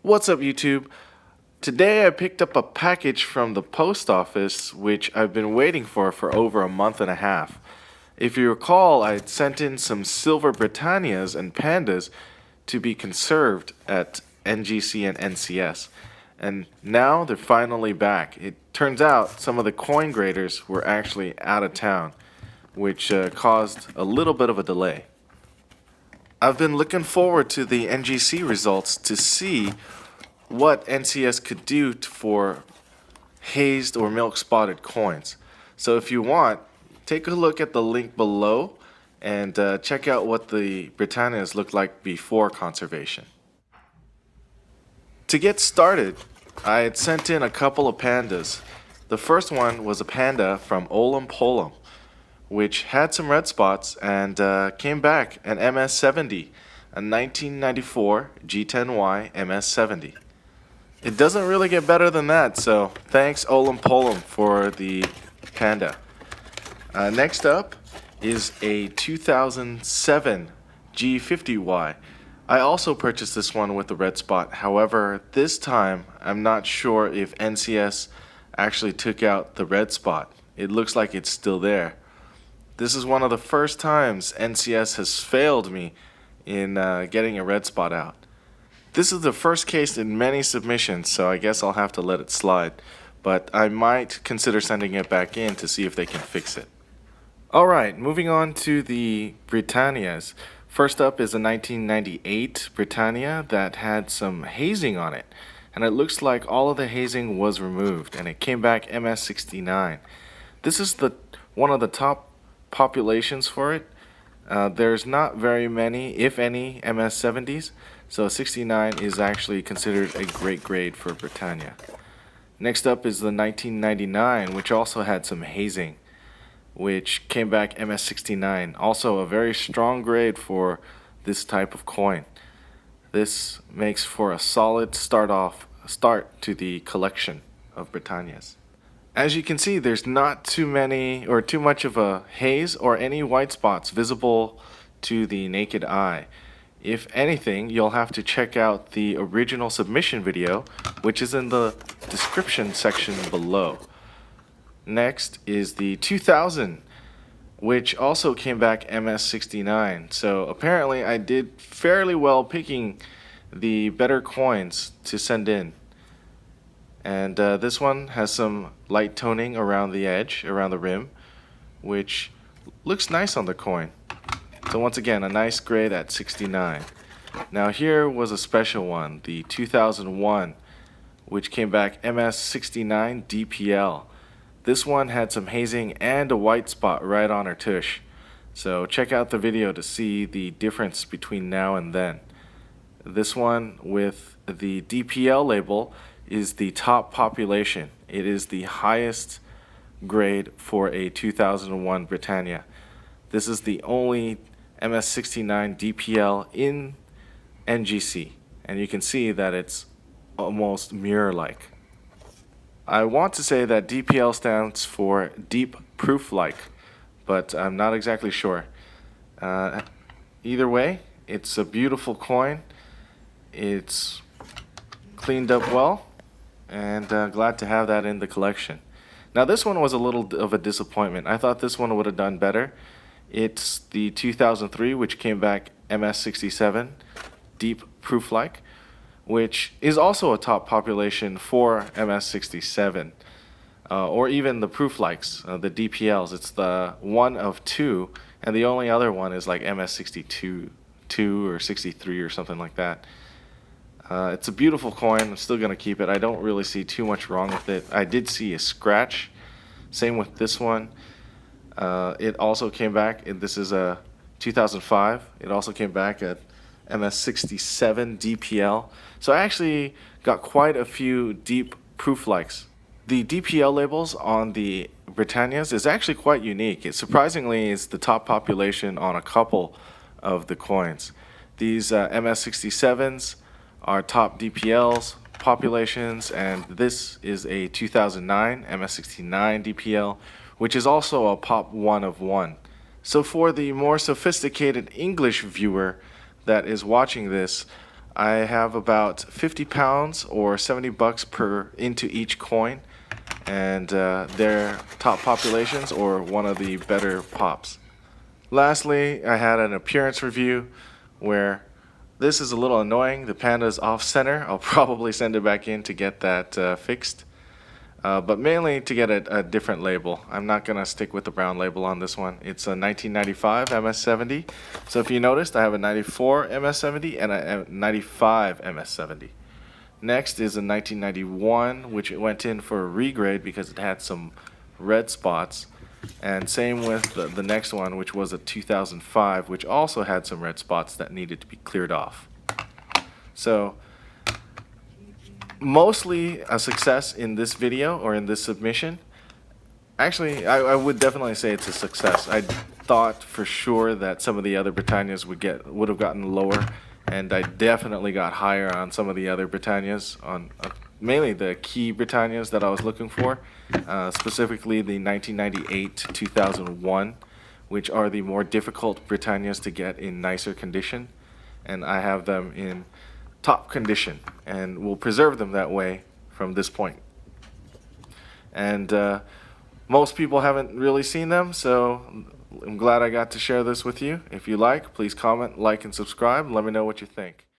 What's up, YouTube? Today I picked up a package from the post office which I've been waiting for over a month and a half. If you recall, I sent in some silver Britannias and Pandas to be conserved at NGC and NCS. And now they're finally back. It turns out some of the coin graders were actually out of town, which caused a little bit of a delay. I've been looking forward to the NGC results to see what NCS could do for hazed or milk spotted coins. So if you want, take a look at the link below and check out what the Britannias looked like before conservation. To get started, I had sent in a couple of pandas. The first one was a panda from Olam, which had some red spots and came back an MS70, a 1994 G10Y MS70. It doesn't really get better than that, so thanks Olam for the panda. Next up is a 2007 G50Y. I also purchased this one with the red spot. However, this time I'm not sure if NCS actually took out the red spot. It looks like it's still there. This is one of the first times NCS has failed me in getting a red spot out. This is the first case in many submissions, so I guess I'll have to let it slide. But I might consider sending it back in to see if they can fix it. Alright, moving on to the Britannias. First up is a 1998 Britannia that had some hazing on it. And it looks like all of the hazing was removed, and it came back MS69. This is one of the top populations for it. There's not very many, if any, MS70s, so 69 is actually considered a great grade for Britannia. Next up is the 1999, which also had some hazing, which came back MS69, also a very strong grade for this type of coin. This makes for a solid start to the collection of Britannias. As you can see, there's not too much of a haze or any white spots visible to the naked eye. If anything, you'll have to check out the original submission video, which is in the description section below. Next is the 2000, which also came back MS69. So apparently I did fairly well picking the better coins to send in. And this one has some light toning around the edge, around the rim, which looks nice on the coin. So once again, a nice grade at 69. Now here was a special one, the 2001, which came back MS69 DPL. This one had some hazing and a white spot right on her tush. So check out the video to see the difference between now and then. This one with the DPL label is the top population. It is the highest grade for a 2001 Britannia. This is the only MS69 DPL in NGC, and you can see that it's almost mirror-like. I want to say that DPL stands for deep proof-like, but I'm not exactly sure. Either way, it's a beautiful coin. It's cleaned up well, and glad to have that in the collection. Now this one was a little of a disappointment. I thought this one would have done better. It's the 2003, which came back MS67, deep proof-like, which is also a top population for MS67, or even the proof-likes, the DPLs. It's the one of two, and the only other one is like MS62 or 63 or something like that. It's a beautiful coin. I'm still going to keep it. I don't really see too much wrong with it. I did see a scratch. Same with this one. It also came back, and this is a 2005. It also came back at MS67 DPL. So I actually got quite a few deep proof likes. The DPL labels on the Britannias is actually quite unique. It surprisingly is the top population on a couple of the coins. These MS67s are top DPLs populations, and this is a 2009 MS69 DPL, which is also a pop 1 of 1. So for the more sophisticated English viewer that is watching this, I have about 50 pounds or $70 per into each coin, and they're top populations or one of the better pops. Lastly, I had an appearance review where this is a little annoying. The Panda's off center. I'll probably send it back in to get that fixed. But mainly to get a different label. I'm not going to stick with the brown label on this one. It's a 1995 MS70. So if you noticed, I have a 94 MS70 and a 95 MS70. Next is a 1991, which went in for a regrade because it had some red spots. And same with the next one, which was a 2005, which also had some red spots that needed to be cleared off. So mostly a success in this video or in this submission. Actually, I would definitely say it's a success. I thought for sure that some of the other Britannias would have gotten lower, and I definitely got higher on some of the other Britannias, on mainly the key Britannias that I was looking for, specifically the 1998 to 2001, which are the more difficult Britannias to get in nicer condition, and I have them in top condition, and we'll preserve them that way from this point. And most people haven't really seen them, so I'm glad I got to share this with you. If you like, please comment, like, and subscribe, and let me know what you think.